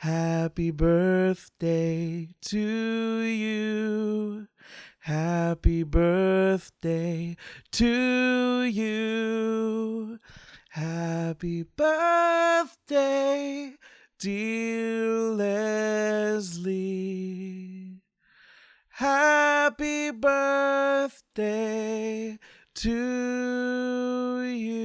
Happy birthday to you. Happy birthday to you. Happy birthday, dear Lezlie. Happy birthday to you.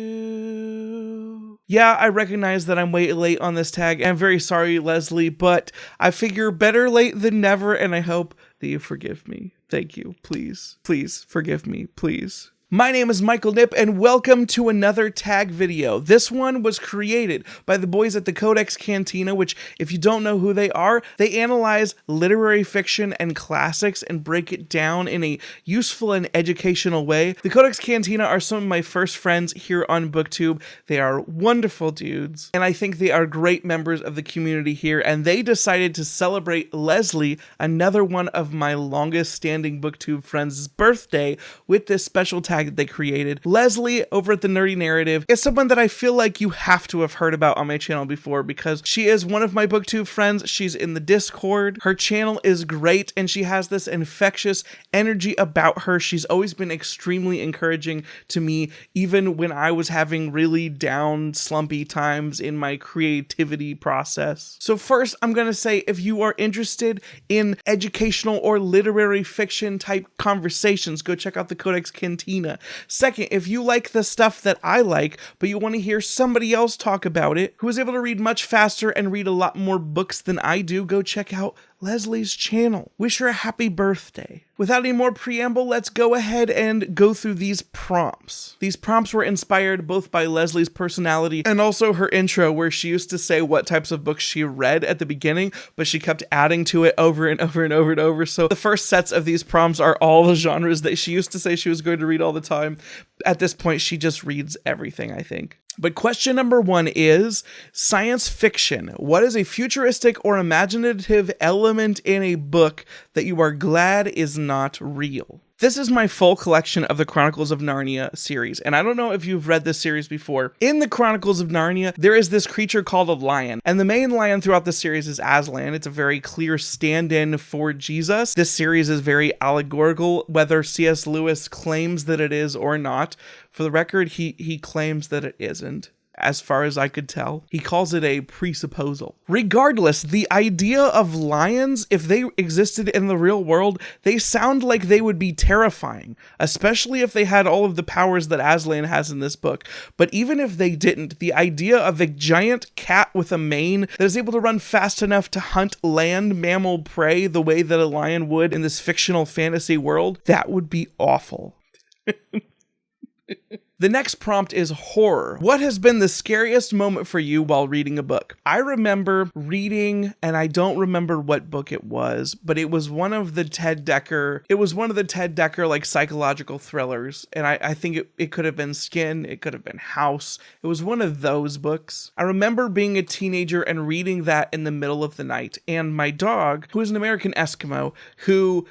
Yeah, I recognize that I'm way late on this tag. I'm very sorry, Lezlie, but I figure better late than never, and I hope that you forgive me. Thank you. Please, please forgive me, please. My name is Michael Knipp, and welcome to another tag video. This one was created by the boys at the Codex Cantina, which, if you don't know who they are, they analyze literary fiction and classics and break it down in a useful and educational way. The Codex Cantina are some of my first friends here on Booktube. They are wonderful dudes, and I think they are great members of the community here, and they decided to celebrate Lezlie, another one of my longest standing Booktube friends' birthday, with this special tag that they created. Lezlie over at the Nerdy Narrative is someone that I feel like you have to have heard about on my channel before because she is one of my Booktube friends. She's in the Discord. Her channel is great and she has this infectious energy about her. She's always been extremely encouraging to me, even when I was having really down, slumpy times in my creativity process. So first, I'm gonna say if you are interested in educational or literary fiction type conversations, go check out the Codex Cantina. Second, if you like the stuff that I like, but you want to hear somebody else talk about it, who is able to read much faster and read a lot more books than I do, go check out Leslie's channel. Wish her a happy birthday. Without any more preamble, let's go ahead and go through these prompts. These prompts were inspired both by Leslie's personality and also her intro, where she used to say what types of books she read at the beginning, but she kept adding to it over and over and over and over. So the first sets of these prompts are all the genres that she used to say she was going to read all the time. At this point, she just reads everything, I think. But question number one is science fiction. What is a futuristic or imaginative element in a book that you are glad is not real? This is my full collection of the Chronicles of Narnia series, and I don't know if you've read this series before. In the Chronicles of Narnia, there is this creature called a lion, and the main lion throughout the series is Aslan. It's a very clear stand-in for Jesus. This series is very allegorical, whether C.S. Lewis claims that it is or not. For the record, he claims that it isn't. As far as I could tell, he calls it a presupposal. Regardless, the idea of lions, if they existed in the real world, they sound like they would be terrifying, especially if they had all of the powers that Aslan has in this book. But even if they didn't, the idea of a giant cat with a mane that is able to run fast enough to hunt land mammal prey the way that a lion would in this fictional fantasy world, that would be awful. The next prompt is horror. What has been the scariest moment for you while reading a book? I remember reading, and I don't remember what book it was, but it was one of the Ted Dekker like psychological thrillers. And I think it could have been Skin, it could have been House. It was one of those books. I remember being a teenager and reading that in the middle of the night. And my dog, who is an American Eskimo, who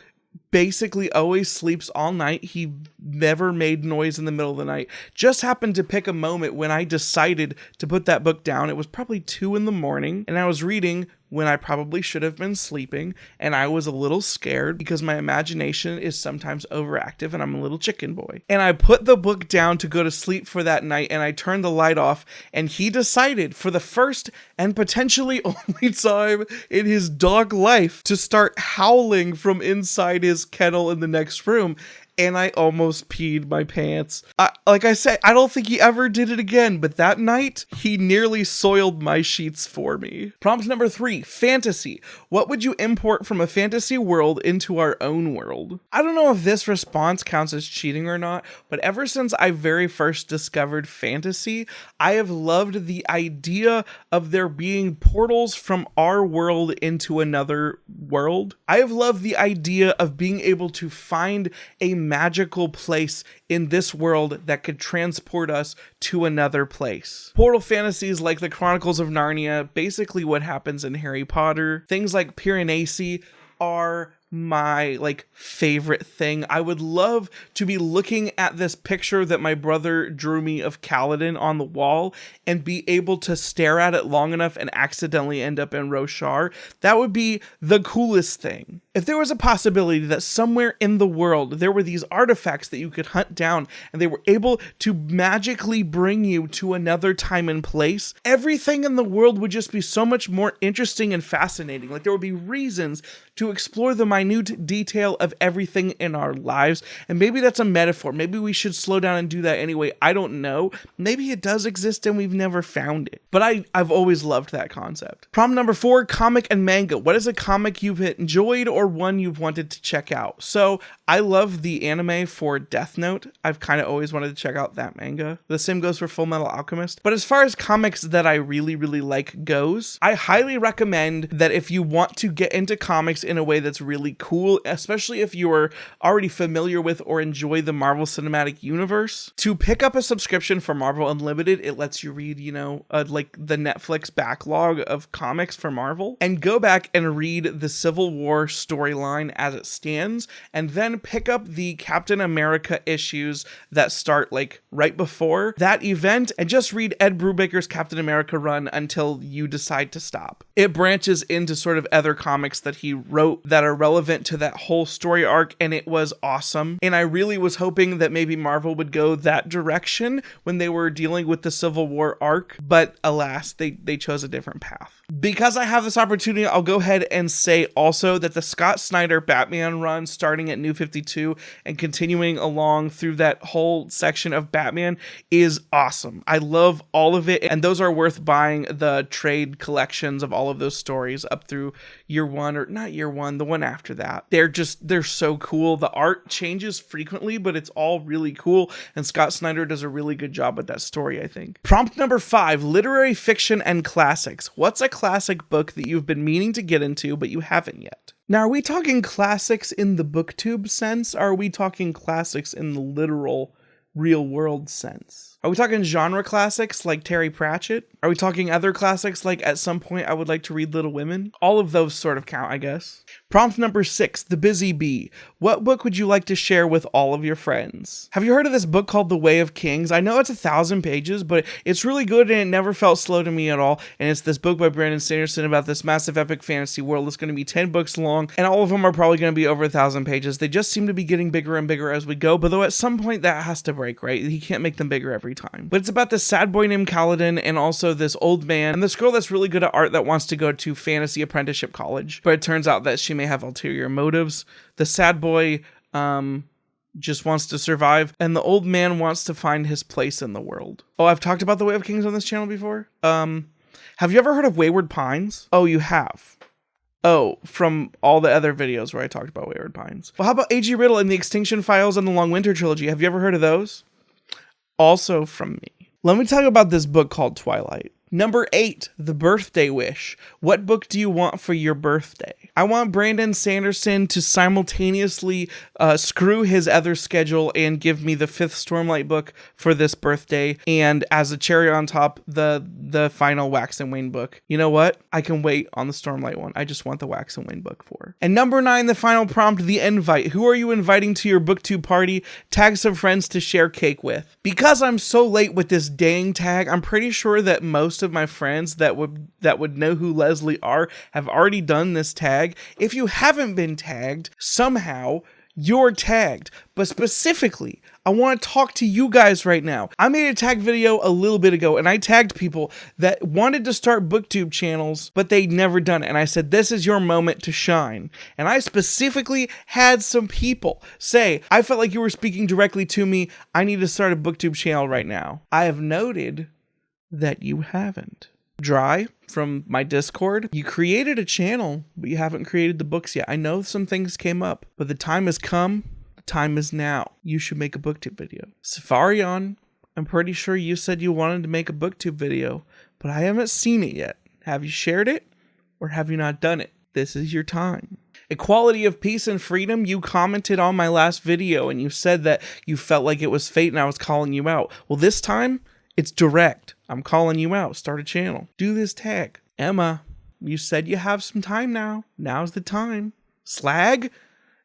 basically always sleeps all night. He never made noise in the middle of the night. Just happened to pick a moment when I decided to put that book down. It was probably 2 a.m. and I was reading when I probably should have been sleeping, and I was a little scared because my imagination is sometimes overactive and I'm a little chicken boy. And I put the book down to go to sleep for that night, and I turned the light off, and he decided for the first and potentially only time in his dog life to start howling from inside his kennel in the next room. And I almost peed my pants. Like I said, I don't think he ever did it again, but that night, he nearly soiled my sheets for me. Prompt number 3, fantasy. What would you import from a fantasy world into our own world? I don't know if this response counts as cheating or not, but ever since I very first discovered fantasy, I have loved the idea of there being portals from our world into another world. I have loved the idea of being able to find a magical place in this world that could transport us to another place. Portal fantasies like the Chronicles of Narnia, basically what happens in Harry Potter, things like Piranesi, are my like favorite thing. I would love to be looking at this picture that my brother drew me of Kaladin on the wall and be able to stare at it long enough and accidentally end up in Roshar. That would be the coolest thing. If there was a possibility that somewhere in the world there were these artifacts that you could hunt down and they were able to magically bring you to another time and place, everything in the world would just be so much more interesting and fascinating. Like there would be reasons to explore the minute detail of everything in our lives. And maybe that's a metaphor. Maybe we should slow down and do that anyway. I don't know. Maybe it does exist and we've never found it. But I've always loved that concept. Prompt number 4, comic and manga. What is a comic you've enjoyed or one you've wanted to check out? So I love the anime for Death Note. I've kind of always wanted to check out that manga. The same goes for Full Metal Alchemist. But as far as comics that I really, really like goes, I highly recommend that if you want to get into comics in a way that's really cool, especially if you are already familiar with or enjoy the Marvel Cinematic Universe, to pick up a subscription for Marvel Unlimited. It lets you read, like the Netflix backlog of comics for Marvel, and go back and read the Civil War storyline as it stands, and then pick up the Captain America issues that start like right before that event, and just read Ed Brubaker's Captain America run until you decide to stop. It branches into sort of other comics that he wrote that are relevant to that whole story arc, and it was awesome. And I really was hoping that maybe Marvel would go that direction when they were dealing with the Civil War arc, but alas, they chose a different path. Because I have this opportunity, I'll go ahead and say also that the Scott Snyder Batman run starting at New 52 and continuing along through that whole section of Batman is awesome. I love all of it, and those are worth buying the trade collections of all of those stories up through year 1, or not year 1, the one after that. They're so cool. The art changes frequently, but it's all really cool, and Scott Snyder does a really good job with that story, I think. Prompt number 5, literary fiction and classics. What's a classic book that you've been meaning to get into but you haven't yet? Now, are we talking classics in the Booktube sense? Or are we talking classics in the literal real world sense? Are we talking genre classics like Terry Pratchett? Are we talking other classics like at some point I would like to read Little Women? All of those sort of count, I guess. Prompt number 6, The Busy Bee. What book would you like to share with all of your friends? Have you heard of this book called The Way of Kings? I know it's 1,000 pages, but it's really good and it never felt slow to me at all. And it's this book by Brandon Sanderson about this massive epic fantasy world. It's going to be 10 books long, and all of them are probably going to be over 1,000 pages. They just seem to be getting bigger and bigger as we go, but though at some point that has to break, right? He can't make them bigger every time. But it's about this sad boy named Kaladin and also this old man and this girl that's really good at art that wants to go to fantasy apprenticeship college, but it turns out that she may have ulterior motives. The sad boy just wants to survive, and the old man wants to find his place in the world. Oh, I've talked about The Way of Kings on this channel before. Have you ever heard of Wayward Pines? Oh, you have. Oh, from all the other videos where I talked about Wayward Pines. Well, how about A.G. Riddle and the Extinction Files and the Long Winter Trilogy? Have you ever heard of those? Also from me. Let me tell you about this book called Twilight. Number 8, The Birthday Wish. What book do you want for your birthday? I want Brandon Sanderson to simultaneously screw his other schedule and give me the 5th Stormlight book for this birthday, and as a cherry on top, the final Wax and Wayne book. You know what? I can wait on the Stormlight one. I just want the Wax and Wayne book for. And number 9, the final prompt, the invite. Who are you inviting to your Booktube party? Tag some friends to share cake with. Because I'm so late with this dang tag, I'm pretty sure that most of my friends that would know who Lezlie are have already done this tag. If you haven't been tagged, somehow you're tagged. But specifically, I want to talk to you guys right now. I made a tag video a little bit ago, and I tagged people that wanted to start Booktube channels, but they'd never done it. And I said, this is your moment to shine. And I specifically had some people say, I felt like you were speaking directly to me. I need to start a Booktube channel right now. I have noted that you haven't. Dry from my Discord, you created a channel, but you haven't created the books yet. I know some things came up, but the time has come. The time is now. You should make a Booktube video. Safarion, I'm pretty sure you said you wanted to make a Booktube video, but I haven't seen it yet. Have you shared it, or have you not done it? This is your time. Equality of Peace and Freedom, you commented on my last video, and you said that you felt like it was fate and I was calling you out. Well, this time, it's direct. I'm calling you out. Start a channel. Do this tag. Emma, you said you have some time now. Now's the time. Slag?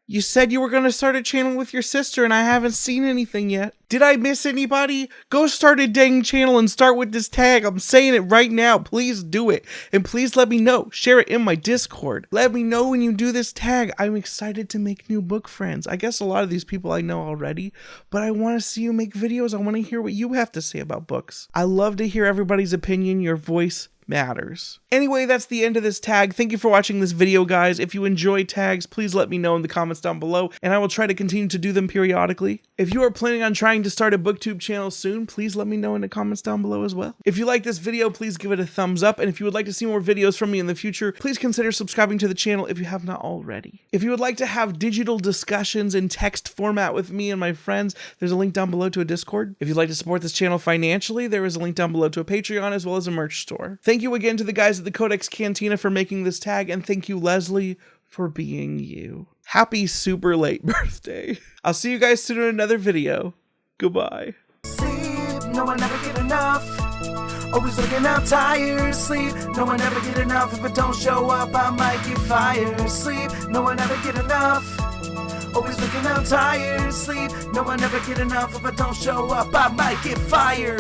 You said you were going to start a channel with your sister and I haven't seen anything yet. Did I miss anybody? Go start a dang channel and start with this tag. I'm saying it right now. Please do it. And please let me know. Share it in my Discord. Let me know when you do this tag. I'm excited to make new book friends. I guess a lot of these people I know already, but I want to see you make videos. I want to hear what you have to say about books. I love to hear everybody's opinion. Your voice matters. Anyway, that's the end of this tag. Thank you for watching this video, guys. If you enjoy tags, please let me know in the comments down below, and I will try to continue to do them periodically. If you are planning on trying to start a Booktube channel soon, please let me know in the comments down below as well. If you like this video, please give it a thumbs up, and if you would like to see more videos from me in the future, please consider subscribing to the channel if you have not already. If you would like to have digital discussions in text format with me and my friends, there's a link down below to a Discord. If you'd like to support this channel financially, there is a link down below to a Patreon as well as a merch store. Thank you again to the guys at the Codex Cantina for making this tag, and thank you, Lezlie, for being you. Happy super late birthday. I'll see you guys soon in another video. Goodbye. Sleep, no one ever get enough. Always looking out tired. Sleep, no one ever get enough. If I don't show up, I might get fired. Sleep, no one ever get enough. Always looking out tired. Sleep, no one ever get enough. If I don't show up, I might get fired.